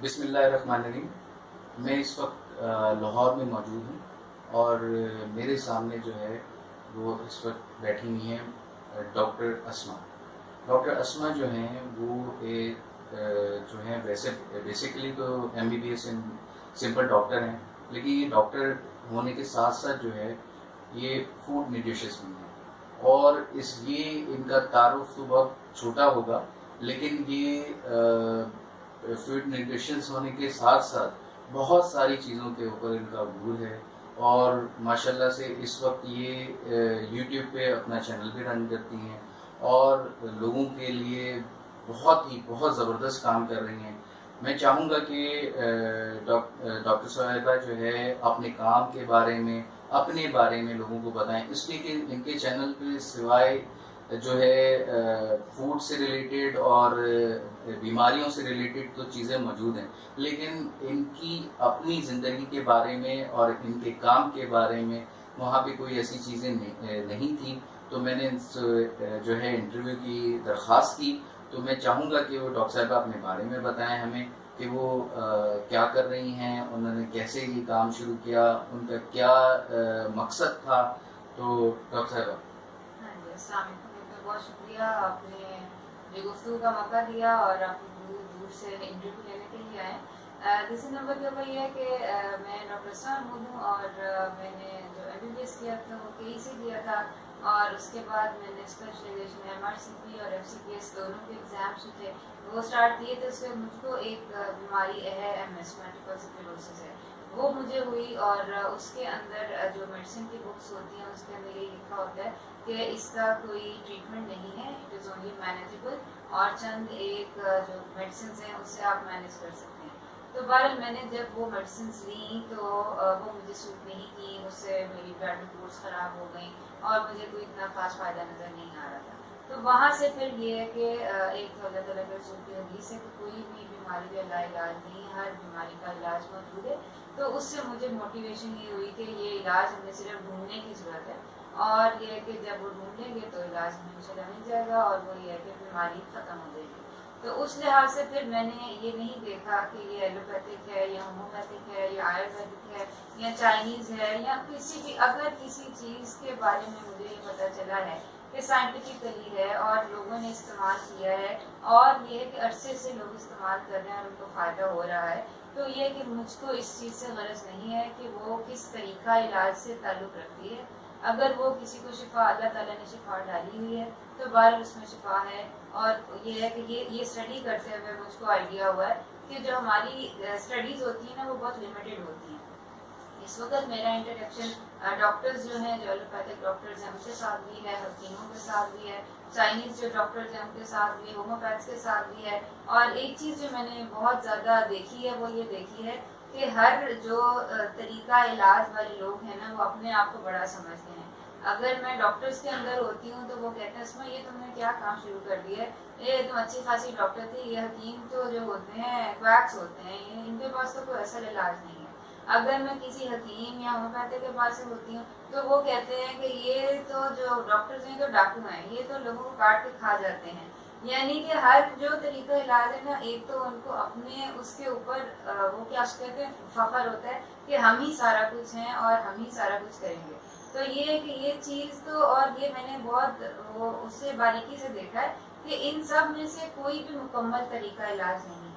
बिस्मिल्लाहिर्रहमानिर्रहीम। मैं इस वक्त लाहौर में मौजूद हूँ और मेरे सामने जो है वो इस वक्त बैठी हुई हैं डॉक्टर अस्मा। डॉक्टर अस्मा जो हैं वो एक जो हैं वैसे बेसिकली तो एमबीबीएस सिंपल डॉक्टर हैं, लेकिन ये डॉक्टर होने के साथ साथ जो है ये फूड न्यूट्रिशनिस्ट भी हैं। और इसलिए इनका तारुफ तो बहुत छोटा होगा, लेकिन ये फूड न्यूट्रिशंस होने के साथ साथ बहुत सारी चीज़ों के ऊपर इनका अबूर है। और माशाल्लाह से इस वक्त ये यूट्यूब पे अपना चैनल भी रन करती हैं और लोगों के लिए बहुत ज़बरदस्त काम कर रही हैं। मैं चाहूँगा कि डॉक्टर साहिबा जो है अपने काम के बारे में, अपने बारे में लोगों को बताएं, इसलिए कि इनके चैनल पे सिवाय जो है फूड से रिलेटेड और बीमारियों से रिलेटेड तो चीज़ें मौजूद हैं, लेकिन इनकी अपनी ज़िंदगी के बारे में और इनके काम के बारे में वहाँ पे कोई ऐसी चीज़ें नहीं थी। तो मैंने जो है इंटरव्यू की दरख्वास्त की। तो मैं चाहूँगा कि वो डॉक्टर साहिबा अपने बारे में बताएं हमें कि वो क्या कर रही हैं, उन्होंने कैसे ये काम शुरू किया, उनका क्या मकसद था। तो डॉक्टर साहिबा। हाँ जी, अस्सलाम वालेकुम। बहुत शुक्रिया, आपने मुझे गुफ्तगू का मौका दिया और आप दूर दूर से इंटरव्यू लेने के लिए आए। दूसरे नंबर के ऊपर यह है कि मैं डॉक्टर अस्मा महमूद हूँ और मैंने जो एमबीबीएस किया था वो केई से किया था और उसके बाद मैंने स्पेशलाइजेशन एमआरसीपी और एफसीपीएस दोनों के एग्ज़ाम्स जो थे वो स्टार्ट किए थे। उसके मुझको एक बीमारी है एमएस, मल्टीपल स्क्लेरोसिस है, वो मुझे हुई। और उसके अंदर जो मेडिसिन की बुक्स होती हैं उसके अंदर ये लिखा होता है कि इसका कोई ट्रीटमेंट नहीं है, इट इज़ ओनली मैनेजेबल, और चंद एक जो मेडिसिन हैं उससे आप मैनेज कर सकते हैं। तो बहरहाल मैंने जब वो मेडिसिन ली तो वो मुझे सूट नहीं की, उससे मेरी ब्लड रिपोर्ट्स ख़राब हो गई और मुझे कोई इतना खास फ़ायदा नज़र नहीं आ रहा था। तो वहाँ से फिर ये है कि एक तो अल्लाह ताला के रसूल की हदीस है कि कोई भी बीमारी का लाइलाज नहीं, हर बीमारी का इलाज मौजूद है। तो उससे मुझे मोटिवेशन ये हुई कि ये इलाज हमें सिर्फ ढूंढने की ज़रूरत है और ये कि जब वो ढूंढेंगे तो इलाज हमें इंशाल्लाह मिल जाएगा और वो ये है कि बीमारी ख़त्म हो जाएगी। तो उस लिहाज से फिर मैंने ये नहीं देखा कि ये एलोपैथिक है या होम्योपैथिक है या आयुर्वेदिक है या चाइनीज़ है या किसी भी, अगर किसी चीज़ के बारे में मुझे ये पता चला है कि साइंटिफिकली है और लोगों ने इस्तेमाल किया है और ये है कि अरसे से लोग इस्तेमाल कर रहे हैं और उनको फ़ायदा हो रहा है, तो ये कि मुझको इस चीज़ से गरज नहीं है कि वो किस तरीका इलाज से ताल्लुक़ रखती है। अगर वो किसी को शिफा, अल्लाह ताला ने शिफा डाली हुई है तो बाहर उसमें शिफा है। और ये है कि ये स्टडी करते हुए मुझको आइडिया हुआ है कि जो हमारी स्टडीज़ होती हैं ना वो बहुत लिमिटेड होती हैं। इस वक्त मेरा इंटरेक्शन डॉक्टर्स जो हैं, जो एलोपैथिक डॉक्टर्स हैं उनके साथ भी है, हकीमों के साथ भी है, चाइनीज़ जो डॉक्टर्स हैं उनके साथ भी, होम्योपैथ्स के साथ भी है। और एक चीज़ जो मैंने बहुत ज़्यादा देखी है वो ये देखी है कि हर जो तरीका इलाज वाले लोग हैं ना वो अपने आप को बड़ा समझते हैं। अगर मैं डॉक्टर्स के अंदर होती हूँ तो वो कहते हैं इसमें ये तुमने क्या काम शुरू कर दिया है, ये तुम अच्छी खासी डॉक्टर थी, ये हकीम तो जो होते हैं क्वैक्स होते हैं, इनके पास तो कोई असल इलाज नहीं है। अगर मैं किसी हकीम या होम्योपैथी के पास से होती हूँ तो वो कहते हैं कि ये तो जो डॉक्टर्स हैं तो डाकू हैं, ये तो लोगों को काट के खा जाते हैं। यानी कि हर जो तरीका इलाज है ना, एक तो उनको अपने उसके ऊपर वो क्या कहते हैं फख्र होता है कि हम ही सारा कुछ हैं और हम ही सारा कुछ करेंगे। तो ये है कि ये चीज़ तो, और ये मैंने बहुत वो उससे बारीकी से देखा है कि इन सब में से कोई भी मुकम्मल तरीका इलाज नहीं है।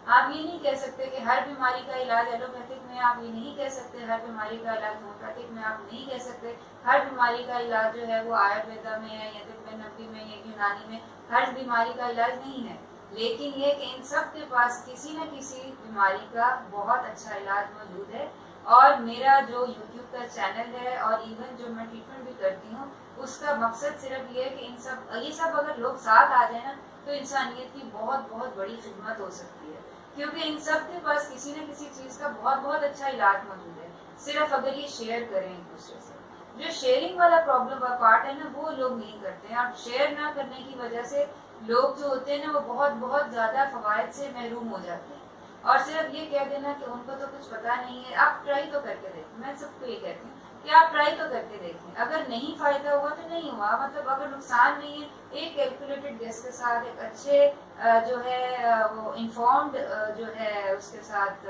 आप ये नहीं कह सकते कि हर बीमारी का इलाज एलोपैथिक में, आप ये नहीं कह सकते हर बीमारी का इलाज होम्योपैथिक में, आप नहीं कह सकते हर बीमारी का इलाज जो है वो आयुर्वेदा में है या तिब्बत नबी में या यूनानी में, हर बीमारी का इलाज नहीं है। लेकिन ये कि इन सब के पास किसी न किसी बीमारी का बहुत अच्छा इलाज मौजूद है। और मेरा जो यूट्यूब का चैनल है और इवन जो मैं ट्रीटमेंट भी करती हूँ उसका मकसद सिर्फ ये है कि ये सब अगर लोग साथ आ जाए ना तो इंसानियत की बहुत बहुत बड़ी खिदमत हो सकती है, क्योंकि इन सब के पास किसी न किसी चीज़ का बहुत बहुत अच्छा इलाज मौजूद है, सिर्फ अगर ये शेयर करें एक दूसरे से। जो शेयरिंग वाला प्रॉब्लम का पार्ट है ना वो लोग नहीं करते हैं और शेयर ना करने की वजह से लोग जो होते हैं ना वो बहुत बहुत ज़्यादा फ़वाइद से महरूम हो जाते हैं। और सिर्फ ये कह देना कि उनको तो कुछ पता नहीं है, आप ट्राई तो करके देखें। मैं सबको ये कहती हूँ कि कि आप ट्राई तो करके देखें। अगर नहीं फायदा हुआ तो नहीं हुआ, मतलब अगर नुकसान नहीं है, एक कैलकुलेटेड गेस के साथ, एक अच्छे जो है वो इन्फॉर्म्ड जो है उसके साथ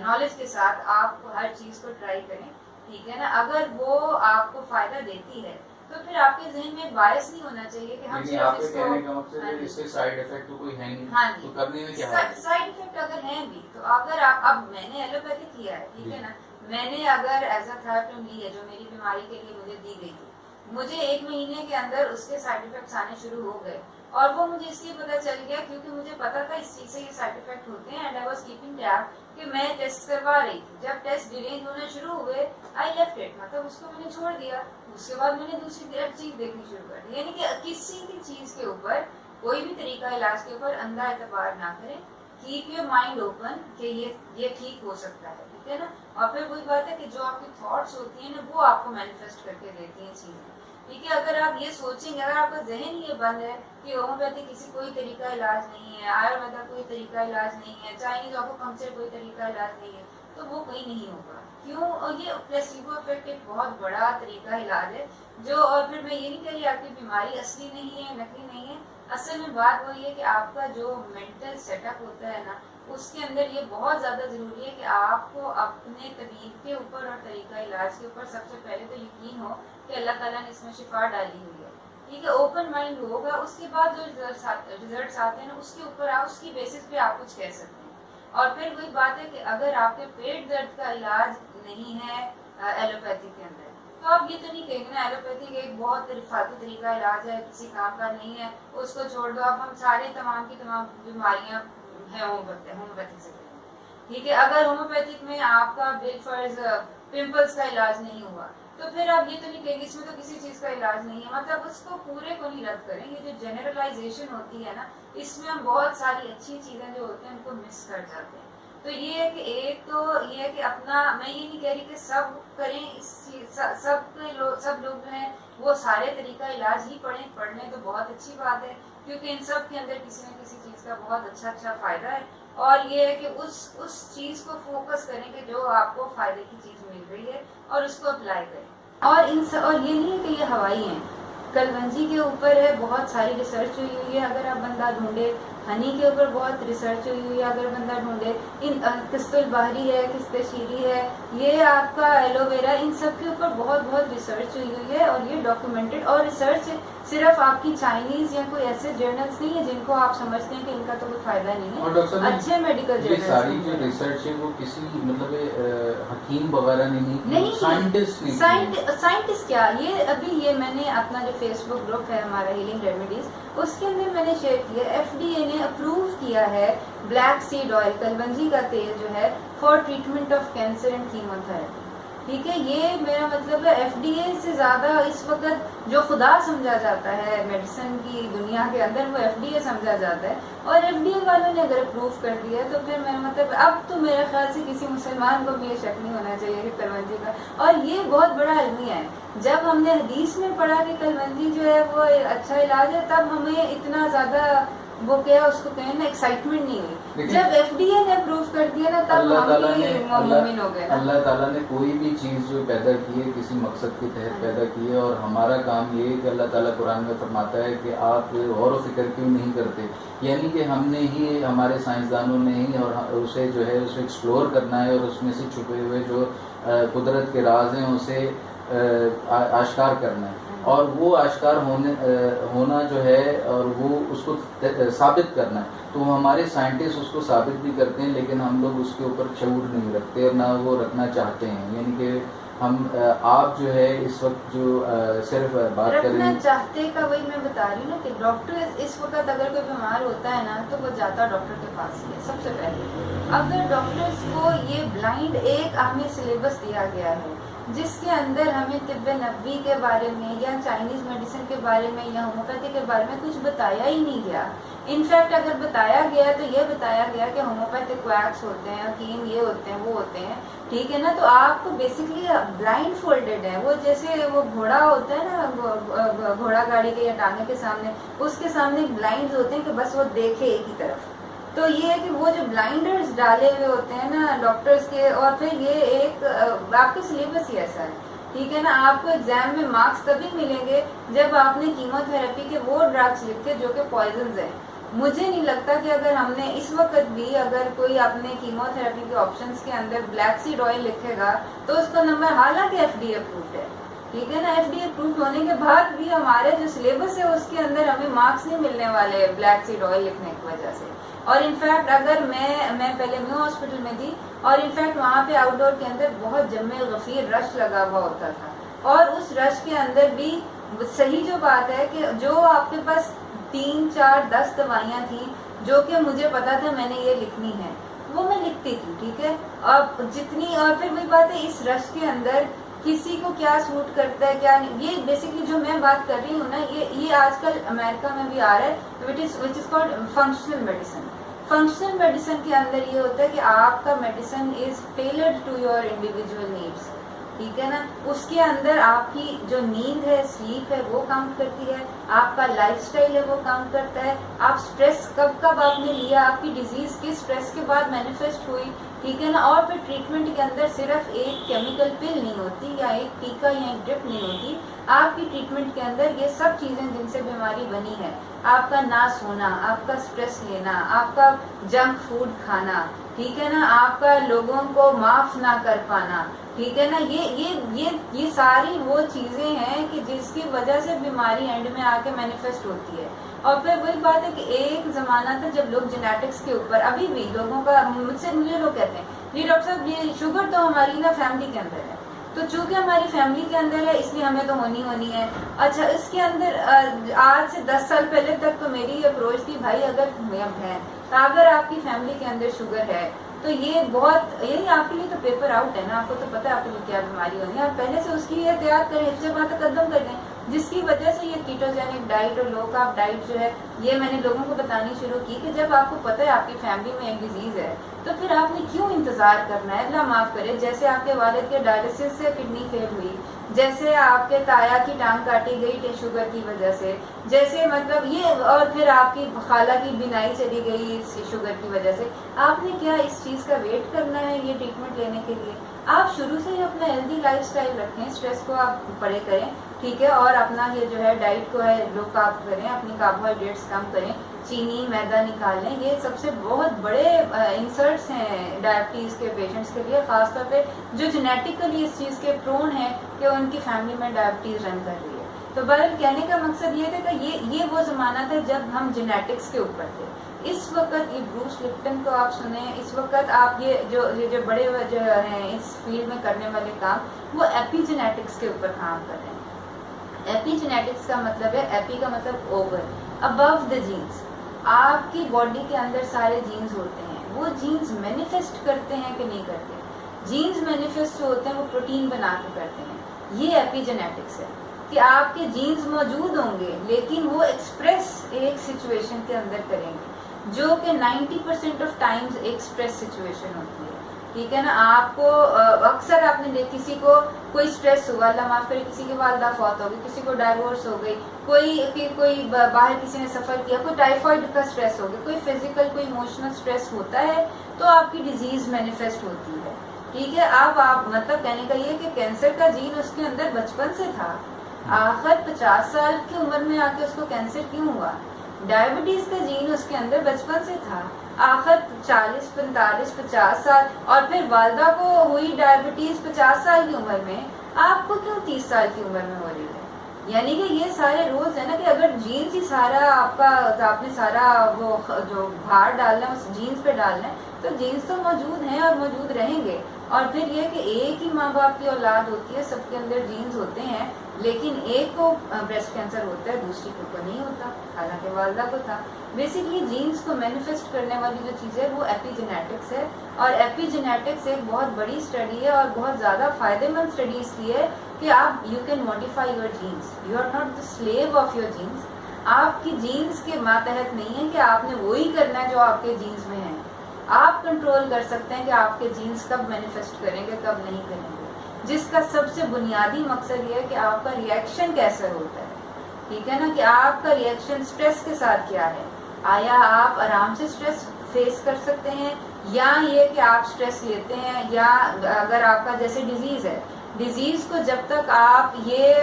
नॉलेज के साथ आप हर चीज को ट्राई करें, ठीक है ना। अगर वो आपको फायदा देती है तो फिर आपके जहन में बायस नहीं होना चाहिए कि हम सिर्फ इसको, इसके साइड इफेक्ट तो कोई है नहीं, हाँ तो करने में क्या साइड इफेक्ट अगर हैं भी, तो अगर आप, अब मैंने एलोपैथी किया है, ठीक है ना, मैंने अगर एज अ थेरेपी ली है जो मेरी बीमारी के लिए मुझे दी गई थी, मुझे 1 महीने के अंदर उसके साइड इफेक्ट्स आने शुरू हो गए। और वो मुझे इसलिए पता चल गया क्योंकि मुझे पता था इस चीज से ये साइड इफेक्ट होते हैं, and I was keeping tab कि मैं टेस्ट करवा रही थी। जब टेस्ट डिलेड होना शुरू हुए, आई लेफ्ट इट, मतलब उसको मैंने छोड़ दिया। उसके बाद मैंने दूसरी चीज देखनी शुरू कर दी। यानी कि किसी भी चीज के ऊपर, कोई भी तरीका इलाज के ऊपर अंधा एतबार ना करें, कीप योर माइंड ओपन कि ये ठीक हो सकता है, ठीक है ना। और फिर वही बात है कि जो आपकी थॉट्स होती हैं ना, वो आपको मैनिफेस्ट करके देती हैं चीजें, ठीक है। अगर आप ये सोचेंगे, अगर आपका जहन ये बंद है कि होम्योपैथी किसी कोई तरीका इलाज नहीं है, आयुर्वेदा कोई तरीका इलाज नहीं है, चाइनीज एक्यूपंक्चर कोई तरीका इलाज नहीं है, तो वो कहीं नहीं होगा। क्यों? और ये प्लेसिबो इफेक्ट एक बहुत बड़ा तरीका इलाज है जो, और फिर मैं ये नहीं कह रही आपकी बीमारी असली नहीं है, नकली नहीं है। असल में बात वही है कि आपका जो मेंटल सेटअप होता है ना, उसके अंदर ये बहुत ज्यादा जरूरी है कि आपको अपने तबीब के ऊपर और तरीका इलाज के ऊपर सबसे पहले तो यकीन हो कि अल्लाह ताला ने इसमें शिफा डाली हुई है, ठीक है। ओपन माइंड होगा, उसके बाद जो रिजल्ट्स आते हैं ना, उसके ऊपर आप, उसकी बेसिस पे आप कुछ कह सकते हैं। और फिर वही बात है कि अगर आपके पेट दर्द का इलाज नहीं है एलोपैथी के अंदर, तो आप ये तो नहीं कहेंगे ना एलोपैथी का एक बहुत रिफाती तरीका इलाज है, किसी काम का नहीं है, उसको छोड़ दो। अब हम सारे तमाम की तमाम बीमारियां है होम्योपैथिक से, ठीक है। अगर होम्योपैथिक में आपका बिलफर्ज पिंपल्स का इलाज नहीं हुआ, तो फिर आप ये तो नहीं कहेंगे इसमें तो किसी चीज का इलाज नहीं है, मतलब उसको पूरे को नहीं रद्द करें। ये जो जनरलाइजेशन होती है ना, इसमें हम बहुत सारी अच्छी चीजें जो होती हैं उनको मिस कर जाते हैं। तो ये है कि एक तो ये है कि अपना, मैं ये नहीं कह रही कि सब करें इस चीज, सब लोग जो हैं वो सारे तरीका इलाज ही पढ़ लें तो बहुत अच्छी बात है, क्योंकि इन सब के अंदर किसी न किसी चीज का बहुत अच्छा फायदा है। और ये है कि उस चीज को फोकस करें कि जो आपको फायदे की चीज मिल रही है और उसको अप्लाई करें। और ये नहीं है कि ये हवाई है, कलवंजी के ऊपर है बहुत सारी रिसर्च हुई है, अगर आप बंदा ढूंढे, हनी के ऊपर बहुत रिसर्च हुई है अगर बंदा ढूंढे, इन किस्तुल बहरी है, किस्ते शीरी है, ये आपका एलोवेरा, इन सब के ऊपर बहुत रिसर्च हुई है और ये डॉक्यूमेंटेड। और रिसर्च सिर्फ आपकी चाइनीज या कोई ऐसे जर्नल्स नहीं है जिनको आप समझते हैं कि इनका तो कोई फायदा नहीं है, अच्छे मेडिकल जर्नल्स। सारी जो रिसर्च है वो किसी मतलब हकीम वगैरह ने नहीं, साइंटिस्ट क्या, ये मैंने अपना जो फेसबुक ग्रुप है हमारा हीलिंग रेमेडीज, उसके अंदर मैंने शेयर किया, FDA ने अप्रूव किया है ब्लैक सीड ऑयल, कलवंजी का तेल जो है, for treatment of cancer and chemotherapy, ठीक है। ये मेरा मतलब है FDA से ज्यादा इस वक्त जो खुदा समझा जाता है मेडिसिन की दुनिया के अंदर, वो FDA समझा जाता है। और FDA वालों ने अगर अप्रूव कर दिया तो फिर मेरा मतलब अब तो मेरे ख्याल से किसी मुसलमान को भी ये शक नहीं होना चाहिए कि कलवंजी का, और ये बहुत बड़ा अलमिया है। जब हमने हदीस में पढ़ा कि कलवंजी जो है वो अच्छा इलाज है, तब हमें इतना ज्यादा वो क्या उसको कहें ना, एक्साइटमेंट नहीं हुई। जब FDA ने अप्रूव कर दिया ना, तब हम मुमिन हो गए। अल्लाह ताला ने कोई भी चीज जो पैदा की है किसी मकसद के तहत पैदा की है, और हमारा काम ये है कि अल्लाह ताला कुरान में फरमाता है कि आप गौर व फिक्र क्यों नहीं करते, यानी कि हमने ही, हमारे साइंसदानों ने ही और उसे जो है उसे एक्सप्लोर करना है और उसमें से छुपे हुए जो कुदरत के राज हैं उसे आश्कार करना है, और वो आश्कार होना जो है और वो उसको साबित करना है। तो हमारे साइंटिस्ट उसको साबित भी करते हैं, लेकिन हम लोग उसके ऊपर शऊर नहीं रखते और ना वो रखना चाहते हैं। यानी कि हम आप जो है इस वक्त जो सिर्फ बात रखना चाहते का वही मैं बता रही हूँ ना कि डॉक्टर इस वक्त अगर कोई बीमार होता है ना, तो वो जाता डॉक्टर के पास ही है सबसे पहले। अगर डॉक्टर्स को ये ब्लाइंड एक हमें सिलेबस दिया गया है जिसके अंदर हमें तिब्बे नबवी के बारे में या चाइनीज मेडिसिन के बारे में या होम्योपैथी के बारे में कुछ बताया ही नहीं गया। इनफैक्ट अगर बताया गया तो ये बताया गया कि होम्योपैथिक वैक्स होते हैं, हकीम ये होते हैं, वो होते हैं, ठीक है ना। तो आप तो बेसिकली ब्लाइंड फोल्डेड है, वो जैसे वो घोड़ा होता है ना, घोड़ा गाड़ी के या टांगे के सामने, उसके सामने ब्लाइंड होते हैं कि बस वो देखे एक ही तरफ। तो ये है कि वो जो ब्लाइंडर्स डाले हुए होते हैं ना डॉक्टर्स के, और फिर ये एक आपके सिलेबस ही ऐसा है ठीक है ना। आपको एग्जाम में मार्क्स तभी मिलेंगे जब आपने कीमोथेरेपी के वो ड्रग्स लिखे जो कि पॉइजन है। मुझे नहीं लगता कि अगर हमने इस वक्त भी अगर कोई अपने कीमोथेरेपी के ऑप्शंस के अंदर ब्लैक सीड ऑयल लिखेगा तो उसका नंबर, हालांकि FDA अप्रूव्ड है, ठीक है ना, FDA अप्रूव्ड होने के बाद भी हमारे जो सिलेबस है उसके अंदर हमें मार्क्स नहीं मिलने वाले ब्लैक सीड ऑयल लिखने की वजह से। और इनफैक्ट अगर मैं पहले म्यू हॉस्पिटल में थी और इनफैक्ट वहाँ पे आउटडोर के अंदर बहुत जमे गफीर रश लगा हुआ होता था, और उस रश के अंदर भी सही जो बात है कि जो आपके पास 3, 4, 10 दवाइयाँ थी जो कि मुझे पता था मैंने ये लिखनी है, वो मैं लिखती थी, ठीक है। अब जितनी, और फिर वही बात है, इस रश के अंदर किसी को क्या सूट करता है क्या नहीं, ये बेसिकली जो मैं बात कर रही हूँ ना, ये आजकल अमेरिका में भी आ रहा है, which is called functional medicine. Functional medicine के अंदर ये होता है कि आपका medicine is tailored to your individual needs, ठीक है ना। उसके अंदर आपकी जो नींद है, स्लीप है, वो काउंट करती है, आपका लाइफस्टाइल है वो काउंट करता है, आप स्ट्रेस कब कब आपने लिया, आपकी डिजीज किस स्ट्रेस के बाद मैनिफेस्ट हुई, ठीक है ना। और फिर ट्रीटमेंट के अंदर सिर्फ एक केमिकल पिल नहीं होती या एक टीका या एक ड्रिप नहीं होती, आपकी ट्रीटमेंट के अंदर ये सब चीजें जिनसे बीमारी बनी है, आपका ना सोना, आपका स्ट्रेस लेना, आपका जंक फूड खाना, ठीक है ना, आपका लोगों को माफ ना कर पाना, ठीक है ना, ये सारी वो चीजें हैं कि जिसकी वजह से बीमारी एंड में आके मैनिफेस्ट होती है। और फिर वही बात है कि एक जमाना था जब लोग जेनेटिक्स के ऊपर, अभी भी लोगों का, मुझे लोग कहते हैं जी डॉक्टर साहब ये शुगर तो हमारी ना फैमिली के अंदर है, तो चूंकि हमारी फैमिली के अंदर है इसलिए हमें तो होनी है। अच्छा, इसके अंदर आज से 10 साल पहले तक तो मेरी अप्रोच थी, भाई अगर है तो अगर आपकी फैमिली के अंदर शुगर है तो ये बहुत, यही आपके लिए तो पेपर आउट है ना, आपको तो पता है आपके लिए क्या बीमारी होनी है, आप पहले से उसकी एहतियात करें, इससे बात कदम कर दें, जिसकी वजह से ये कीटोजेनिक डाइट और लो कार्ब डाइट जो है ये मैंने लोगों को बतानी शुरू की कि जब आपको पता है आपकी फैमिली में एक डिजीज है तो फिर आपने क्यों इंतजार करना है। अल्लाह माफ करे, जैसे आपके वालिद के डायलिसिस से किडनी फेल हुई, जैसे आपके ताया की टांग काटी गई शुगर की वजह से, जैसे मतलब ये, और फिर आपकी खाला की बिनाई चली गई इस शुगर की वजह से, आपने क्या इस चीज का वेट करना है ये ट्रीटमेंट लेने के लिए। आप शुरू से ही अपना हेल्दी लाइफस्टाइल रखें, स्ट्रेस को आप परे करें, ठीक है, और अपना ये जो है डाइट को है लो कार्ब करें, अपनी कार्बोहाइड्रेट्स कम करें, चीनी मैदा निकालें। ये सबसे बहुत बड़े इंसर्ट्स हैं डायबिटीज के पेशेंट्स के लिए, खासतौर पे जो जेनेटिकली इस चीज के प्रोन है कि उनकी फैमिली में डायबिटीज रन कर रही है। तो बहरहाल कहने का मकसद ये था कि ये वो जमाना था जब हम जेनेटिक्स के ऊपर थे। इस वक्त ये ब्रूस लिप्टन को आप सुने, इस वक्त आप ये जो बड़े जो हैं इस फील्ड में करने वाले काम, वो एपीजेनेटिक्स के ऊपर काम कर रहे हैं। एपीजेनेटिक्स का मतलब है, एपी का मतलब ओवर, अबव द जीन्स। आपकी बॉडी के अंदर सारे जीन्स होते हैं, वो जीन्स मैनिफेस्ट करते हैं कि नहीं करते। जीन्स मैनिफेस्ट होते हैं वो प्रोटीन बना के करते हैं। ये एपीजेनेटिक्स है कि आपके जीन्स मौजूद होंगे लेकिन वो एक्सप्रेस एक सिचुएशन के अंदर करेंगे, जो कि 90% ऑफ टाइम्स एक स्ट्रेस सिचुएशन होती है, ठीक है ना। आपको अक्सर आपने देख, किसी को कोई स्ट्रेस हुआ, अल्लाह माफ करे, किसी की वालदा फौत हो गई, किसी को डाइवोर्स हो गई, कोई बाहर किसी ने सफर किया, कोई टाइफाइड का स्ट्रेस हो गया, कोई फिजिकल कोई इमोशनल स्ट्रेस होता है तो आपकी डिजीज मैनिफेस्ट होती है, ठीक है। अब आप मतलब कहने का ये कि कैंसर का जीन उसके अंदर बचपन से था, आखिर 50 साल की उम्र में आके उसको कैंसर क्यों हुआ। डायबिटीज का जीन उसके अंदर बचपन से था, आखिर 40, 45, 50 साल, और फिर वालदा को हुई डायबिटीज 50 साल की उम्र में, आपको क्यों 30 साल की उम्र में हो रही है। यानी कि ये सारे रूल्स है ना कि अगर जीन्स ही सारा आपने सारा वो जो भार डालना है उस जीन्स पे डालना है, तो जीन्स तो मौजूद हैं और मौजूद रहेंगे। और फिर ये कि एक ही माँ बाप की औलाद होती है, सबके अंदर जीन्स होते हैं, लेकिन एक को ब्रेस्ट कैंसर होता है, दूसरी को नहीं होता, हालांकि वालदा को था। बेसिकली जीन्स को मैनिफेस्ट करने वाली जो चीज़ है वो एपीजेनेटिक्स है, और एपीजेनेटिक्स एक बहुत बड़ी स्टडी है और बहुत ज़्यादा फायदेमंद स्टडी इसलिए है कि आप you can modify your genes, you are not the slave of your genes. आपकी जीन्स के मातहत नहीं है कि आपने वही करना है जो आपके जीन्स में है, आप कंट्रोल कर सकते हैं कि आपके जीन्स कब मैनिफेस्ट करेंगे कब नहीं करेंगे, जिसका सबसे बुनियादी मकसद ये है कि आपका रिएक्शन कैसे होता है, ठीक है ना, कि आपका रिएक्शन स्ट्रेस के साथ क्या है। आया आप आराम से स्ट्रेस फेस कर सकते हैं, या ये कि आप स्ट्रेस लेते हैं, या अगर आपका जैसे डिजीज है, डिजीज को जब तक आप ये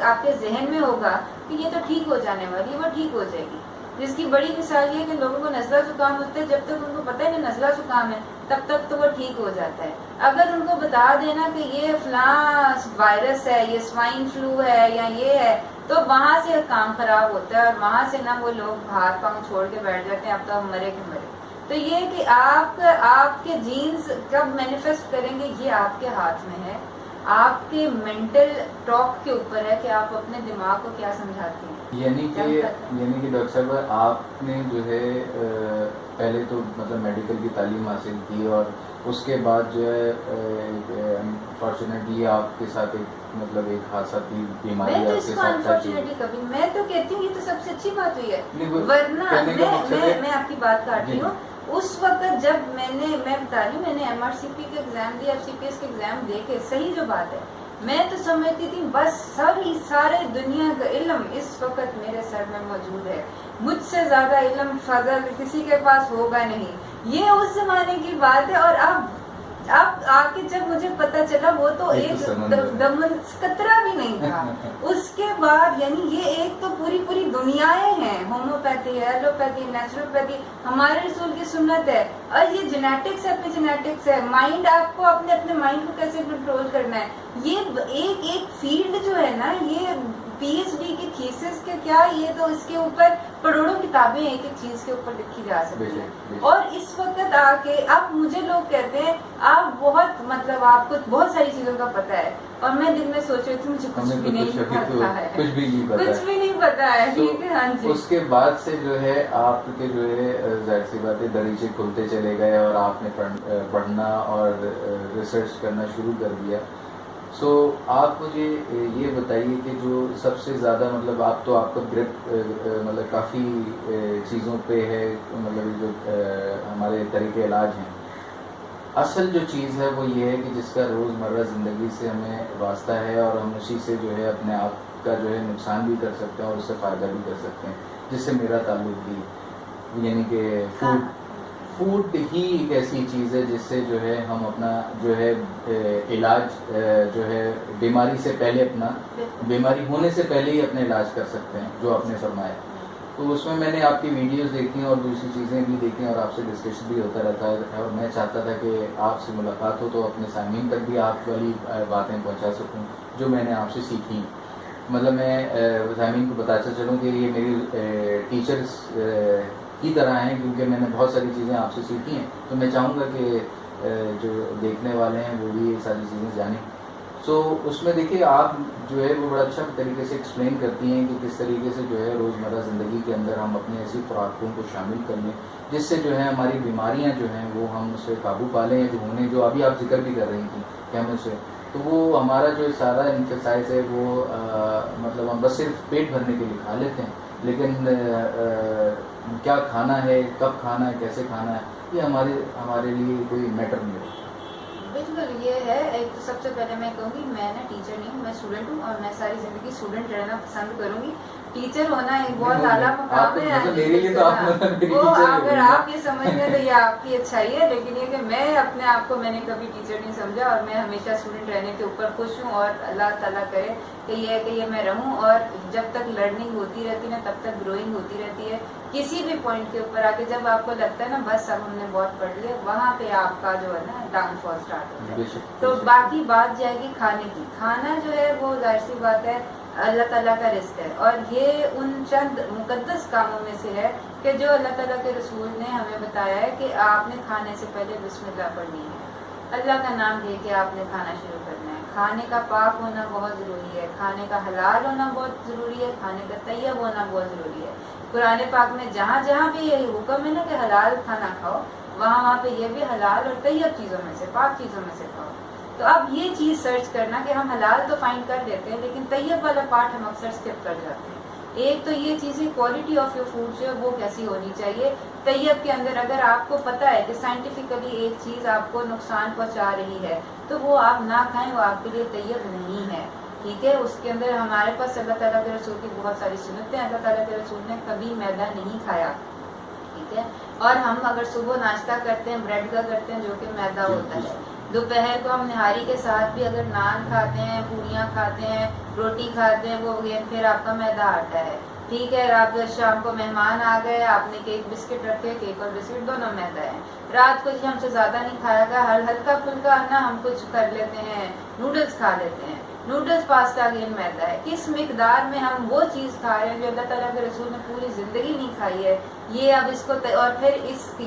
आपके जहन में होगा कि ये तो ठीक हो जाने वाली है, वो ठीक हो जाएगी। जिसकी बड़ी मिसाल ये कि लोगों को नज़ला जुकाम होता है, जब तक उनको पता है ना नज़ला जुकाम है तब तक तो वो ठीक हो जाता है। अगर उनको बता देना कि ये फलां वायरस है, ये स्वाइन फ्लू है या ये है, तो वहां से काम खराब होता है और वहां से ना वो लोग हाथ पांव छोड़ के बैठ जाते हैं, अब तो हम मरे के मरे। तो ये कि आपके जीन्स कब मैनिफेस्ट करेंगे ये आपके हाथ में है, आपके मेंटल टॉक के ऊपर है कि आप अपने दिमाग को क्या समझाते हैं। यानी कि डॉक्टर साहब आपने जो है पहले तो मतलब मेडिकल की तालीम हासिल की और उसके बाद जो है अनफॉर्चुनेटली आपके साथ एक हादसा की बीमारी मैं तो आपके इसको साथ अनफॉर्चुनेटली कभी, मैं तो कहती हूँ ये तो सबसे अच्छी बात हुई है। वरना मैं आपकी बात काट रही हूँ। उस वक्त जब मैं बता रही हूँ, मैंने MRCP के एग्जाम दिया, FCPS के एग्जाम देके, सही जो बात है, मैं तो समझती थी बस सारे दुनिया का इल्म इस वक्त मेरे सर में मौजूद है, मुझसे ज्यादा इल्म फजल किसी के पास होगा नहीं। ये उस जमाने की बात है। और अब आके जब मुझे पता चला वो तो एक दमन कतरा भी नहीं था। उसके बाद यानी ये एक तो पूरी दुनियाएं हैं, होम्योपैथी है, एलोपैथी, नेचुरोपैथी, हमारे रसूल की सुन्नत है, और ये जेनेटिक्स है, एपिजेनेटिक्स है, माइंड आपको अपने माइंड को कैसे कंट्रोल करना है, ये एक फील्ड जो है ना, ये PhD की थीसिस के क्या, ये तो इसके ऊपर करोड़ों किताबें एक चीज के ऊपर लिखी जा सकती है। और इस वक्त आके अब मुझे लोग कहते हैं आप बहुत आपको बहुत सारी चीजों का पता है, और मैं दिन में सोच रही थी मुझे कुछ भी नहीं पता है, कुछ भी नहीं पता है। ठीक है, हाँ जी। उसके बाद से जो है आपके जो है जाहिर सी बात है दरीचे खुलते चले गए और आपने पढ़ना और रिसर्च करना शुरू कर दिया। सो आप मुझे ये बताइए कि जो सबसे ज़्यादा आप तो आपका ग्रिप काफ़ी चीज़ों पे है, जो हमारे तरीके इलाज हैं, असल जो चीज़ है वो ये है कि जिसका रोज़मर्रा ज़िंदगी से हमें वास्ता है और हम उसी से जो है अपने आप का जो है नुकसान भी कर सकते हैं और उससे फ़ायदा भी कर सकते हैं, जिससे मेरा ताल्लुक भी, यानी कि फूड ही एक ऐसी चीज़ है जिससे जो है हम अपना जो है इलाज जो है बीमारी से पहले बीमारी होने से पहले ही अपना इलाज कर सकते हैं, जो आपने फरमाया। तो उसमें मैंने आपकी वीडियोस देखी और दूसरी चीज़ें भी देखी और आपसे डिस्कशन भी होता रहता है, और मैं चाहता था कि आपसे मुलाकात हो तो अपने सामीन तक भी आप वाली बातें पहुँचा सकूँ जो मैंने आपसे सीखी। मैं सामीन को बताता चलूँ कि ये मेरी टीचर्स की तरह हैं, क्योंकि मैंने बहुत सारी चीज़ें आपसे सीखी हैं, तो मैं चाहूँगा कि जो देखने वाले हैं वो भी ये सारी चीज़ें जानें। सो उसमें देखिए आप जो है वो बड़ा अच्छा तरीके से एक्सप्लेन करती हैं कि किस तरीके से जो है रोज़मर्रा ज़िंदगी के अंदर हम अपने ऐसी खुराकों को शामिल कर लें जिससे जो है हमारी बीमारियां जो हैं वो हम उससे काबू पा लें, जो अभी आप जिक्र भी कर रही थी कि हम उससे, तो वो हमारा जो सारा एक्सरसाइज है वो हम बस सिर्फ पेट भरने के लिए खा लेते हैं, लेकिन क्या खाना है, कब खाना है, कैसे खाना है, ये हमारे लिए कोई मैटर नहीं है। बिल्कुल ये है। एक तो सबसे पहले मैं कहूँगी मैं ना टीचर नहीं हूँ, मैं स्टूडेंट हूँ और मैं सारी जिंदगी स्टूडेंट रहना पसंद करूँगी। टीचर होना एक बहुत आला मुकाम है, मेरे लिए तो वो अगर आप ये समझ लें तो ये आपकी अच्छाई है, लेकिन ये कि मैं अपने आप को मैंने कभी टीचर नहीं समझा और मैं हमेशा स्टूडेंट रहने के ऊपर खुश हूँ, और अल्लाह ताला करे कि ये मैं रहूँ, और जब तक लर्निंग होती रहती है ना तब तक ग्रोइंग होती रहती है। किसी भी पॉइंट के ऊपर आके जब आपको लगता है ना बस अब हमने बहुत पढ़ लिया, वहाँ पे आपका जो है ना डाउनफॉल स्टार्ट होता है। तो बाकी बात जाएगी खाने की। खाना जो है वो जाहिर सी बात है अल्लाह ताला का रिस्क है, और ये उन चंद मुकद्दस कामों में से है कि जो अल्लाह ताला के रसूल ने हमें बताया है कि आपने खाने से पहले बिस्मिल्लाह पढ़नी है, अल्लाह का नाम लेके आपने खाना शुरू करना है। खाने का पाक होना बहुत ज़रूरी है, खाने का हलाल होना बहुत ज़रूरी है, खाने का तैयब होना बहुत ज़रूरी है। कुरान पाक में जहाँ जहाँ भी यही हुक्म है ना कि हलाल खाना खाओ, वहाँ पे ये भी हलाल और तैयब चीज़ों में से, पाक चीज़ों में से खाओ। तो अब ये चीज़ सर्च करना कि हम हलाल तो फाइंड कर लेते हैं, लेकिन तैयब वाला पार्ट हम अक्सर स्किप कर जाते हैं। एक तो ये चीज़ें क्वालिटी ऑफ योर फूड जो है वो कैसी होनी चाहिए। तैयब के अंदर अगर आपको पता है कि साइंटिफिकली एक चीज़ आपको नुकसान पहुँचा रही है तो वो आप ना खाएं, वो आपके लिए तैयब नहीं है, ठीक है। उसके अंदर हमारे पास अल्लाह ताला के रसूल की बहुत सारी सुन्नतें, अल्लाह ताला के रसूल ने कभी मैदा नहीं खाया, ठीक है। और हम अगर सुबह नाश्ता करते हैं ब्रेड का करते हैं जो कि मैदा होता है, दोपहर को हम निहारी के साथ भी अगर नान खाते हैं, पूड़ियाँ खाते हैं, रोटी खाते हैं, वो अगेन फिर आपका मैदा आटा है। ठीक है, रात शाम को मेहमान आ गए, आपने केक बिस्किट रखे, केक और बिस्किट दोनों मैदा है। रात को जी हमसे ज्यादा नहीं खाया गया, हल्का फुल्का ना हम कुछ कर लेते हैं, नूडल्स खा लेते हैं, नूडल्स पास्ता अगेन मैदा है। किस मिकदार में हम वो चीज खा रहे हैं जो अल्लाह ताला के रसूल ने पूरी जिंदगी नहीं खाई है, ये अब इसको और फिर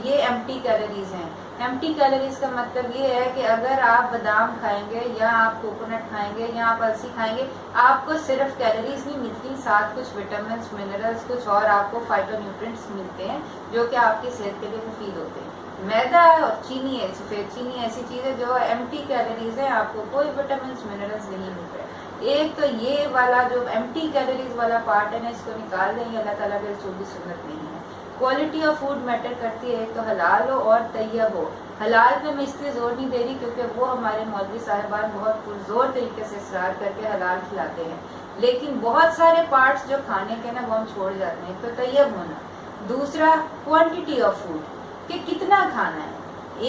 ये एम्प्टी कैलोरीज हैं। एम्प्टी कैलोरीज का मतलब ये है कि अगर आप बादाम खाएंगे या आप कोकोनट खाएंगे या आप अलसी खाएंगे, आपको सिर्फ कैलोरीज नहीं मिलती, साथ कुछ विटामिन, मिनरल्स, कुछ और आपको फाइटोन्यूट्रिएंट्स मिलते हैं जो कि आपकी सेहत के लिए मुफीद होते हैं। मैदा और चीनी है, सफेद चीनी ऐसी चीज है जो एम्प्टी कैलोरीज है, आपको कोई विटामिन मिनरल्स नहीं मिल रहे। एक तो ये वाला जो एम्प्टी कैलोरीज वाला पार्ट है ना, इसको निकाल दें, अल्लाह ताला के रसूल की सुन्नत नहीं है। क्वालिटी ऑफ फूड मैटर करती है, एक तो हलाल हो और तैयब हो। हलाल पे मैं इसलिए जोर नहीं दे रही क्योंकि वो हमारे मौलवी साहिबान बहुत पुरजोर तरीके से इसरार करके हलाल खिलाते हैं, लेकिन बहुत सारे पार्ट्स जो खाने के ना वो हम छोड़ जाते हैं। तो तैयब होना, दूसरा क्वांटिटी ऑफ फूड कि कितना खाना है।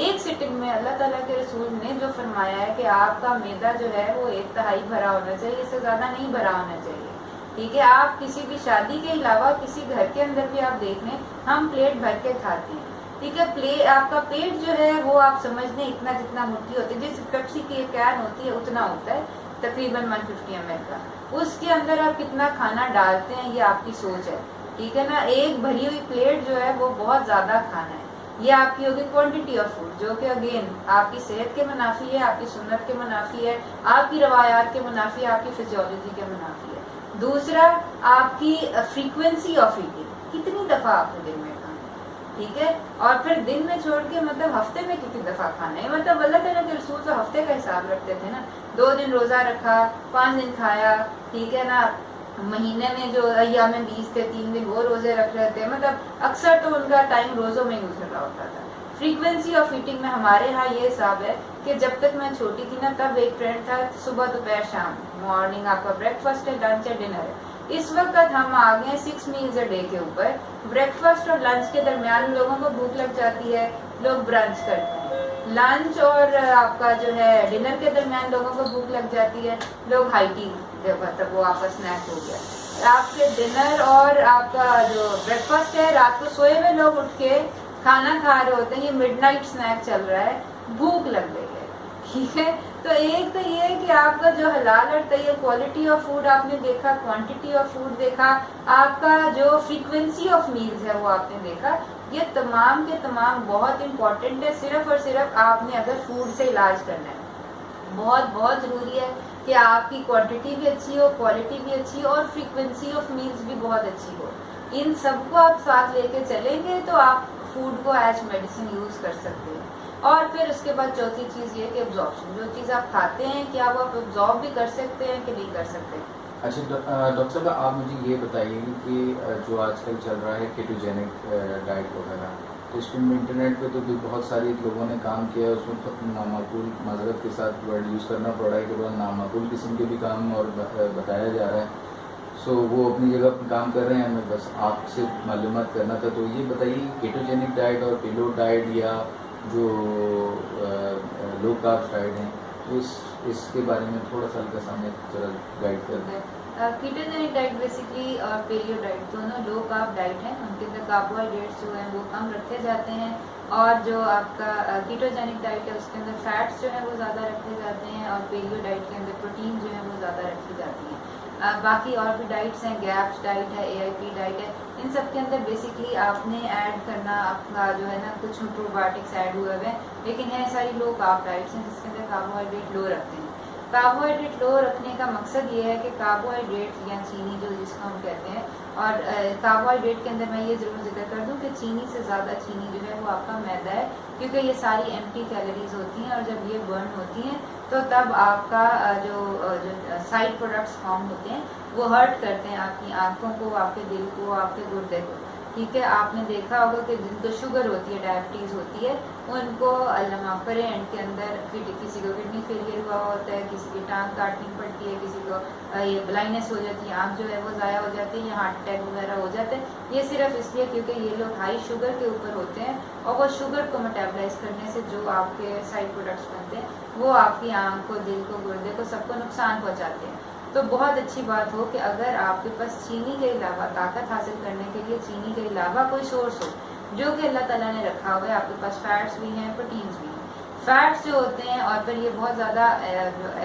एक सिटिंग में अल्लाह ताला के रसूल ने जो फरमाया है कि आपका मैदा जो है वो 1/3 भरा होना चाहिए, इससे ज्यादा नहीं भरा होना चाहिए। ठीक है, आप किसी भी शादी के अलावा किसी घर के अंदर भी आप देख लें, हम प्लेट भर के खाते हैं। ठीक है, आपका पेट जो है वो आप समझ लें इतना जितना मुट्ठी होती है, जैसे पेप्सी की कैन होती है उतना होता है तकरीबन 150 ml का, उसके अंदर आप कितना खाना डालते हैं ये आपकी सोच है। ठीक है ना, एक भरी हुई प्लेट जो है वो बहुत ज्यादा खाना है, ये आपकी होगी क्वांटिटी ऑफ फूड, जो कि अगेन आपकी सेहत के मुनाफी है, आपकी सुन्नत के मुनाफी है, आपकी रवायात के मुनाफी है, आपकी फिजियोलॉजी के मुनाफी है। दूसरा, आपकी फ्रीक्वेंसी ऑफ ईटिंग, कितनी दफा आपने दिन में खाना है। ठीक है, और फिर दिन में छोड़ के मतलब हफ्ते में कितनी दफा खाना है। मतलब अल्लाह ताला के रसूल तो हफ्ते का हिसाब रखते थे ना, 2 दिन रोजा रखा, 5 दिन खाया। ठीक है ना, महीने में जो अय्याम में 20 थे, 3 दिन वो रोजे रख रहे थे, मतलब अक्सर तो उनका टाइम रोजों में गुजर रहा होता था। फ्रीक्वेंसी ऑफ ईटिंग में हमारे यहाँ ये हिसाब है कि जब तक मैं छोटी थी ना तब एक ट्रेंड था सुबह दोपहर शाम, मॉर्निंग आपका ब्रेकफास्ट है, लंच है, डिनर है। इस वक्त हम आ गए 6 मील्स अ डे के ऊपर। ब्रेकफास्ट और लंच के दरमियान लोगों को भूख लग जाती है, लोग ब्रंच करते हैं। लंच और आपका जो है डिनर के दरमियान लोगों को भूख लग जाती है, लोग हाई टी, मतलब वो आपका स्नैक हो गया। आपके डिनर और आपका जो ब्रेकफास्ट है, रात को सोए हुए लोग उठ के खाना खा रहे होते हैं, ये मिडनाइट स्नैक चल रहा है, भूख लग गई है। ठीक है, तो एक तो ये है कि आपका जो हलाल और तैयब क्वालिटी ऑफ फूड आपने देखा, क्वांटिटी ऑफ फूड देखा, आपका जो फ्रीक्वेंसी ऑफ मील्स है वो आपने देखा, ये तमाम के तमाम बहुत इंपॉर्टेंट है। सिर्फ और सिर्फ आपने अगर फूड से इलाज करना है, बहुत बहुत जरूरी है कि आपकी क्वांटिटी भी अच्छी हो, क्वालिटी भी अच्छी हो और फ्रीक्वेंसी ऑफ मील्स भी बहुत अच्छी हो। इन सबको आप साथ लेके चलेंगे तो आप फूड को एज मेडिसिन यूज कर सकते हैं। और फिर उसके बाद चौथी चीज ये कि एब्जॉर्प्शन, जो चीज आप खाते हैं क्या वो आप एब्जॉर्ब भी कर सकते हैं कि नहीं कर सकते। अच्छा डॉक्टर साहब, आप मुझे ये बताइए कि जो आजकल चल रहा है केटोजेनिक डाइट वगैरह, तो इसमें इंटरनेट पे तो भी बहुत सारे लोगों ने काम किया है, उसमें तो नामाकूल माजरत के साथ वर्ड यूज़ करना पड़ा है कि बहुत नामाकूल किस्म के भी काम और बताया जा रहा है। सो वो अपनी जगह पर काम कर रहे हैं, हमें बस आपसे मालूमात करना था। तो ये बताइए केटोजेनिक डाइट और पिलो डाइट या जो लो कार्ब डाइट है, तो इसके बारे में थोड़ा सा हल्का सा हमें जरा गाइड कर दें। कीटोजेनिक डाइट बेसिकली और पेलियो डाइट दोनों लो कार्ब डाइट है, उनके अंदर कार्बोहाइड्रेट्स जो हैं वो कम रखे जाते हैं, और जो आपका कीटोजेनिक डाइट है उसके अंदर फैट्स जो है वो ज़्यादा रखे जाते हैं, और पेलियो डाइट के अंदर प्रोटीन जो है वो ज़्यादा रखी जाती हैं। बाकी और भी डाइट्स हैं, गैप्स डाइट है, AIP डाइट है, इन सब के अंदर बेसिकली आपने ऐड करना आपका जो है ना, कुछ प्रोबायोटिक्स ऐड हुए हुए हैं, लेकिन है सारी लो कार्ब डाइट्स हैं जिसके अंदर कार्बोहाइड्रेट लो रखते हैं। कार्बोहाइड्रेट लो रखने का मकसद ये है कि कार्बोहाइड्रेट या चीनी जो जिसको हम कहते हैं, और कार्बोहाइड्रेट के अंदर मैं ये जरूर जिक्र कर दूं कि चीनी से ज़्यादा चीनी जो है वो आपका मैदा है, क्योंकि ये सारी एम्प्टी कैलोरीज होती हैं, और जब ये बर्न होती हैं तो तब आपका जो साइड प्रोडक्ट्स फॉर्म होते हैं वो हर्ट करते हैं आपकी आंखों को, आपके दिल को, आपके गुर्दे को। ठीक है, आपने देखा होगा कि जिनको शुगर होती है, डायबिटीज़ होती है, उनको अल्लाह माफ़ करे एंड के अंदर किसी को किडनी फेलियर हुआ होता है, किसी की टांग काटनी पड़ती है, किसी को ये ब्लाइंडनेस हो जाती है, आँख जो है वो ज़ाया हो जाती है, या हार्ट अटैक वगैरह हो जाते हैं। ये सिर्फ इसलिए क्योंकि ये लोग हाई शुगर के ऊपर होते हैं और वो शुगर को मेटाबलाइज करने से जो आपके साइड प्रोडक्ट्स बनते हैं वो आपकी आँख को, दिल को, गुर्दे को, सबको नुकसान पहुँचाते हैं। तो बहुत अच्छी बात हो कि अगर आपके पास चीनी के अलावा, ताकत हासिल करने के लिए चीनी के अलावा कोई सोर्स हो जो कि अल्लाह ताला ने रखा हुआ है, आपके पास फैट्स भी हैं, प्रोटीन्स भी हैं। फैट्स जो होते हैं, और फिर ये बहुत ज़्यादा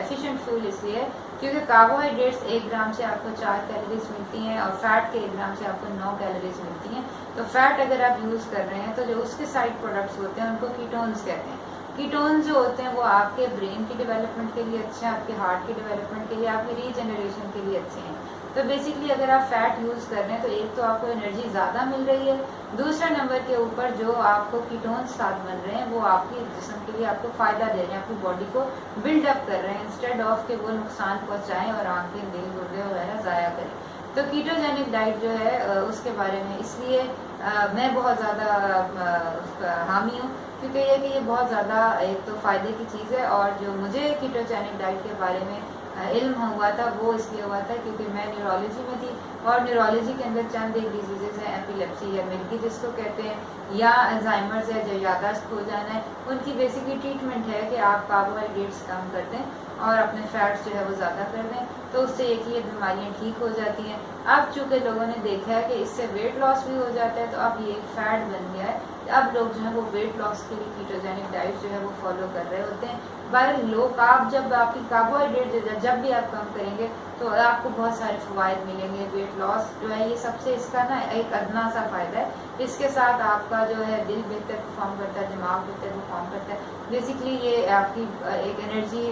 एफिशिएंट फ्यूल इसलिए क्योंकि कार्बोहाइड्रेट्स 1 ग्राम से आपको 4 कैलोरीज मिलती हैं और फैट के 1 ग्राम से आपको 9 कैलोरीज मिलती हैं। तो फैट अगर आप यूज़ कर रहे हैं तो जो उसके साइड प्रोडक्ट्स होते हैं उनको कीटोन्स कहते हैं। कीटोन्स जो होते हैं वो आपके ब्रेन की डेवलपमेंट के लिए अच्छे हैं, आपके हार्ट की डेवलपमेंट के लिए, आपकी रीजनरेशन के लिए अच्छे हैं। तो बेसिकली अगर आप फैट यूज़ कर रहे हैं तो एक तो आपको एनर्जी ज़्यादा मिल रही है, दूसरा नंबर के ऊपर जो आपको कीटोन्स साथ बन रहे हैं वो आपके जिस्म के लिए आपको फ़ायदा दे रहे हैं, आपकी बॉडी को बिल्डअप कर रहे हैं, इंस्टेड ऑफ के वो नुकसान पहुँचाएँ और आँखें, दिल, गुर्दे वगैरह ज़ाया करें। तो कीटोजेनिक डाइट जो है उसके बारे में इसलिए मैं बहुत ज़्यादा हामी हूँ क्योंकि ये बहुत ज़्यादा एक तो फ़ायदे की चीज़ है, और जो मुझे कीटोजेनिक डाइट के बारे में इल्म हुआ था वो इसलिए हुआ था क्योंकि मैं न्यूरोलॉजी में थी, और न्यूरोलॉजी के अंदर चंद एक डिजीज़ेज़ हैं, एपिलेप्सी है, मिल्की जिसको कहते हैं, या अल्जाइमर्स है, जो याददाश्त खो जाना है, उनकी बेसिकली ट्रीटमेंट है कि आप कार्बोहाइड्रेट्स कम कर दें और अपने फैट्स जो है वो ज़्यादा कर दें, तो उससे एक ये बीमारियाँ ठीक हो जाती हैं। अब चूँकि लोगों ने देखा है कि इससे वेट लॉस भी हो जाता है, तो अब ये एक फैट बन गया है, अब लोग जो है वो वेट लॉस के लिए कीटोजेनिक डाइट जो है वो फॉलो कर रहे होते हैं। पर लो कार्ब, जब आपकी कार्बोहाइड्रेट जब भी आप कम करेंगे तो आपको बहुत सारे फ़वाइद मिलेंगे। वेट लॉस जो है ये सबसे इसका ना एक अदना सा फ़ायदा है। इसके साथ आपका जो है दिल बेहतर परफॉर्म करता है, दिमाग बेहतर परफॉर्म करता है। बेसिकली ये आपकी एक एनर्जी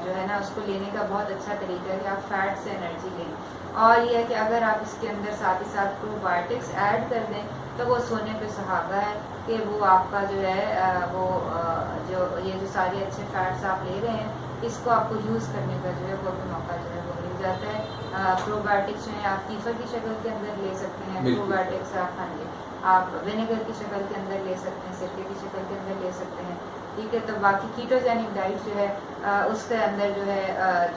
जो है ना उसको लेने का बहुत अच्छा तरीका है कि आप फैट से एनर्जी लें, और ये है कि अगर आप इसके अंदर साथ ही साथ प्रोबायोटिक्स ऐड कर दें तो वो सोने पे सुहागा है कि वो आपका जो है वो जो ये जो सारे अच्छे फैट्स आप ले रहे हैं इसको आपको यूज़ करने का जो है वो भी मौका जो है वो मिल जाता है। प्रोबायोटिक्स जो है आप कीफर की शक्ल के अंदर ले सकते हैं, प्रोबायोटिक्स आप विनेगर की शक्ल के अंदर ले सकते हैं, सिरके की शक्ल के अंदर ले सकते हैं, ठीक है। तो बाकी कीटोजेनिक डाइट जो है उसके अंदर जो है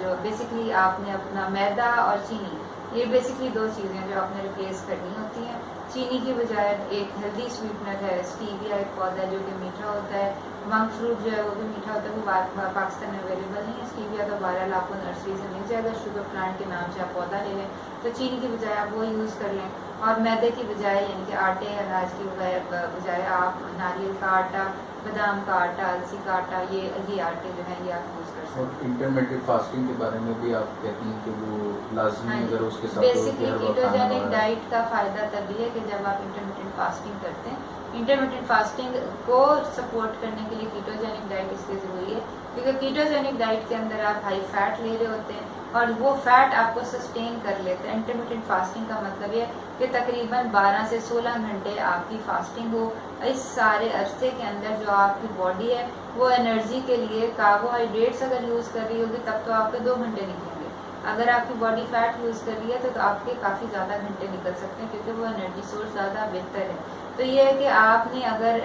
जो बेसिकली आपने अपना मैदा और चीनी, ये बेसिकली 2 चीज़ें जो आपने रिप्लेस करनी होती हैं। चीनी की बजाय एक हेल्दी स्वीटनर है स्टीविया, एक पौधा जो कि मीठा होता है, मंक फ्रूट जो है वो भी मीठा होता है, वो पाकिस्तान में अवेलेबल नहीं है। स्टीविया का बहरहाल आपको नर्सरी से मिल जाएगा, शुगर प्लांट के नाम से आप पौधा ले लें, तो चीनी की बजाय आप वो यूज़ कर लें, और मैदे की बजाय यानी कि आटे अनाज की बजाय आप नारियल का आटा, बादाम का आटा, अलसी का आटा, ये आटे जो है ये आप यूज़ कर सकते हैं। इंटरमिटेंट फास्टिंग के बारे में भी आप कहती हैं कि वो लाजमी अगर उसके साथ बेसिकली कीटोजेनिक डाइट का फ़ायदा तभी है कि जब आप इंटरमिटेंट फास्टिंग करते हैं। इंटरमिटेंट फास्टिंग को सपोर्ट करने के लिए कीटोजेनिक डाइट इसलिए ज़रूरी है क्योंकि कीटोजेनिक डाइट के अंदर आप हाई फैट ले रहे होते हैं और वो फैट आपको सस्टेन कर लेते हैं। इंटरमिटेंट फास्टिंग का मतलब ये कि तकरीबन 12 से 16 घंटे आपकी फास्टिंग हो। इस सारे अरसे के अंदर जो आपकी बॉडी है वो एनर्जी के लिए कार्बोहाइड्रेट्स अगर यूज़ कर रही होगी तब तो आपके 2 घंटे निकलेंगे। अगर आपकी बॉडी फैट यूज़ कर रही है तो आपके काफ़ी ज़्यादा घंटे निकल सकते हैं क्योंकि वो एनर्जी सोर्स ज़्यादा बेहतर है। तो ये है कि आपने अगर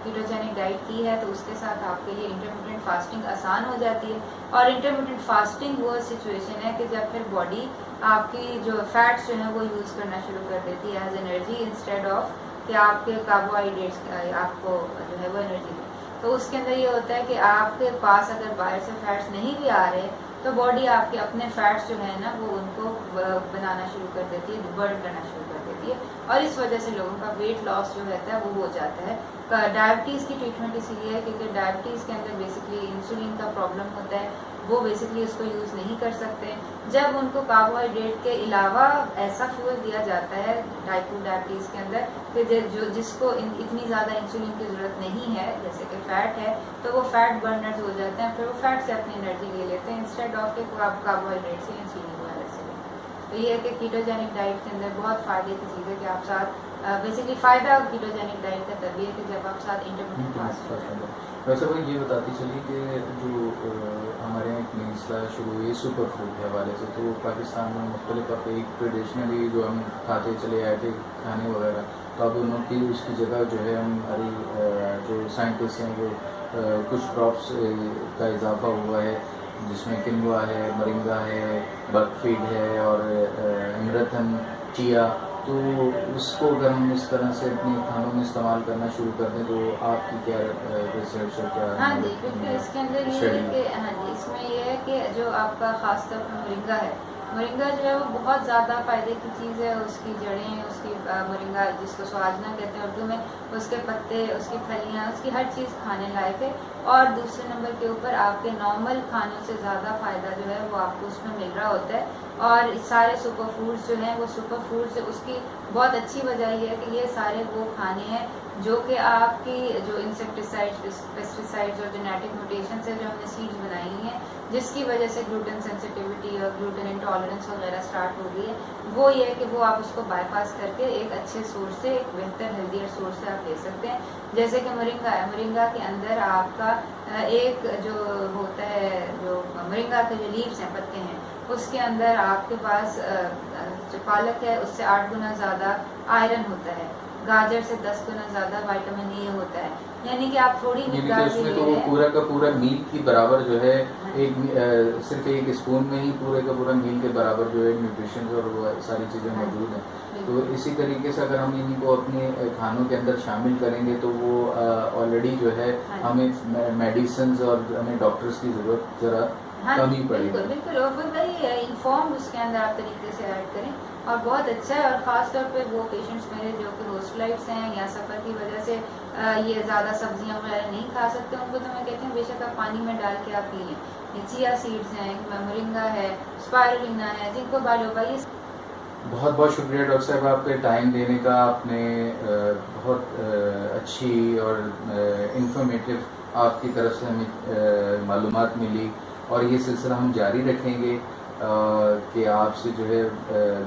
कीटोजेनिक डाइट की है तो उसके साथ आपके लिए इंटरमिटेंट फास्टिंग आसान हो जाती है। और इंटरमिटेंट फास्टिंग वो सिचुएशन है कि जब फिर बॉडी आपकी जो फैट्स जो है वो यूज़ करना शुरू कर देती है एज एनर्जी इंस्टेड ऑफ कि आपके कार्बोहाइड्रेट्स आपको जो है वो एनर्जी दें। तो उसके अंदर ये होता है कि आपके पास अगर बाहर से फैट्स नहीं भी आ रहे तो बॉडी आपके अपने फैट्स जो है ना वो उनको बनाना शुरू कर देती है, बर्न करना शुरू कर देती है, और इस वजह से लोगों का वेट लॉस जो रहता है वो हो जाता है। डायबिटीज़ की ट्रीटमेंट इसीलिए है क्योंकि डायबिटीज़ के अंदर बेसिकली इंसुलिन का प्रॉब्लम होता है, वो बेसिकली उसको यूज़ नहीं कर सकते। जब उनको कार्बोहाइड्रेट के अलावा ऐसा फ्यूल दिया जाता है टाइप 2 डायबिटीज़ के अंदर कि जो जिसको इतनी ज़्यादा इंसुलिन की ज़रूरत नहीं है, जैसे कि फ़ैट है, तो वो फैट बर्नर्स हो जाते हैं, फिर वो फैट से अपनी एनर्जी ले लेते हैं इंस्टेड ऑफ के कार्बोहाइड्रेट से इंसुलिन वगैरह से। तो ये है कि कीटोजेनिक डाइट के अंदर बहुत फ़ायदे की चीज़ है कि आप साथ बेसिकली फ़ायदा कीटोजेनिक डाइट का तभी है कि जब आप साथ इंटरमिटेंट फास्टिंग वैसे भाई ये बताती चली कि जो हमारे यहाँ एक नई इस्लाह शुरू हुई है सुपर फूड के हवाले से, तो पाकिस्तान में मुख्तलिफ आप एक ट्रेडिशनली जो हम खाते चले आए थे खाने वगैरह, तो अब उनकी उसकी जगह जो है हमारी जो साइंटिस्ट हैं वो कुछ क्रॉप्स का इजाफा हुआ है, जिसमें किनुआ है, मोरिंगा है, बकफीड है और अमरथन, चिया। तो उसको अगर हम इस तरह से अपने खानों में इस्तेमाल करना शुरू कर दें तो आपकी क्या रिसर्च और क्या हाँ जी बिल्कुल, इसके अंदर ये है कि हाँ जी, इसमें ये है कि जो आपका खास तौर पर मोरिंगा है, मोरिंगा जो है वो बहुत ज़्यादा फ़ायदे की चीज़ है। उसकी जड़ें, उसकी मोरिंगा जिसको स्वाजना कहते हैं उर्दू में, उसके पत्ते, उसकी फलियाँ, उसकी हर चीज़ खाने लायक है। और दूसरे नंबर के ऊपर आपके नॉर्मल खानों से ज़्यादा फ़ायदा जो है वो आपको उसमें मिल रहा होता है। और सारे सुपर फूड्स जो हैं वो सुपर फूड्स है, उसकी बहुत अच्छी वजह ये है कि ये सारे वो खाने हैं जो कि आपकी जो इंसेक्टिसाइड्स, पेस्टिसाइड्स और जेनेटिक म्यूटेशन से जो हमने सीड्स बनाई हैं, जिसकी वजह से ग्लूटेन सेंसिटिविटी और ग्लूटेन इंटॉलरेंस वगैरह स्टार्ट हो गई है, वो ये है कि वो आप उसको बाईपास करके एक अच्छे सोर्स से, एक बेहतर हेल्दियर सोर्स से आप ले सकते हैं। जैसे कि मोरिंगा है, मोरिंगा के अंदर आपका एक जो होता है, जो मोरिंगा के जो लीव्स हैं, पत्ते हैं, उसके अंदर आपके पास जो पालक है उससे 8 गुना ज़्यादा आयरन होता है, गाजर से 10 गुना ज़्यादा विटामिन ए होता है। यानी कि आप थोड़ी मिकदार उसमें तो वो पूरा का पूरा मील के बराबर जो है एक सिर्फ एक स्पून में ही पूरे का पूरा मील के बराबर जो है न्यूट्रिशन और वो सारी चीज़ें मौजूद हैं। तो इसी तरीके से अगर हम इनको अपने खानों के अंदर शामिल करेंगे तो वो ऑलरेडी जो है हमें मेडिसिन और हमें डॉक्टर्स की ज़रूरत ज़रा कम ही पड़ेगी। बिल्कुल बिल्कुल, और वो वही इन्फॉर्म उसके अंदर आप तरीके से ऐड करें और बहुत अच्छा है। और ख़ास तौर पे वो पेशेंट्स मेरे जो कि हॉस्टलाइट्स हैं या सफ़र की वजह से ये ज़्यादा सब्जियां वगैरह नहीं खा सकते, उनको तो मैं कहती हूँ बेशक आप पानी में डाल के आप पी लें। ये चिया सीड्स हैं, मोरिंगा है, स्पाइरुलिना है, जिनको बालोबा, ये बहुत बहुत शुक्रिया डॉक्टर साहब आपके टाइम देने का। आपने बहुत अच्छी और इंफॉर्मेटिव आपकी तरफ से हमें मालूमात मिली और ये सिलसिला हम जारी रखेंगे कि आपसे जो है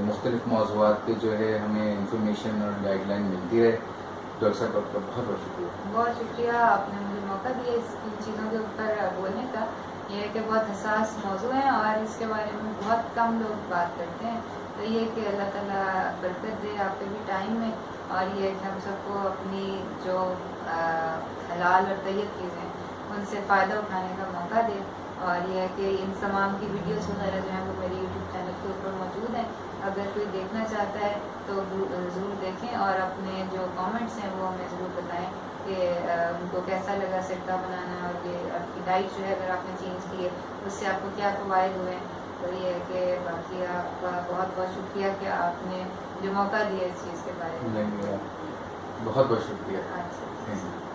मुख्तलिफ मौज़ूआत पे जो है हमें इंफॉर्मेशन और गाइडलाइन मिलती रहे। डॉक्टर साहब आपका बहुत बहुत शुक्रिया। बहुत शुक्रिया, आपने मुझे मौका दिया इस चीज़ों के ऊपर बोलने का। ये कि बहुत हसास मौजू है और इसके बारे में बहुत कम लोग बात करते हैं, तो ये कि अल्लाह ताला बरकत दे आपके भी टाइम में, और ये कि हम सबको अपनी जो हलाल और तैयब चीज़ें उनसे फ़ायदा उठाने का मौका दे। और यह है कि इन तमाम की वीडियोस वगैरह जो हैं वो मेरे यूट्यूब चैनल के ऊपर मौजूद हैं, अगर कोई देखना चाहता है तो ज़रूर देखें और अपने जो कमेंट्स हैं वो हमें ज़रूर बताएं कि उनको कैसा लगा सिरका बनाना, और ये आपकी डाइट जो है अगर आपने चेंज की है उससे आपको क्या फ़वाइद हुए हैं। तो ये है कि बाकी आपका बहुत बहुत शुक्रिया कि आपने जो मौका दिया इस चीज़ के बारे में। बहुत बहुत शुक्रिया। अच्छा।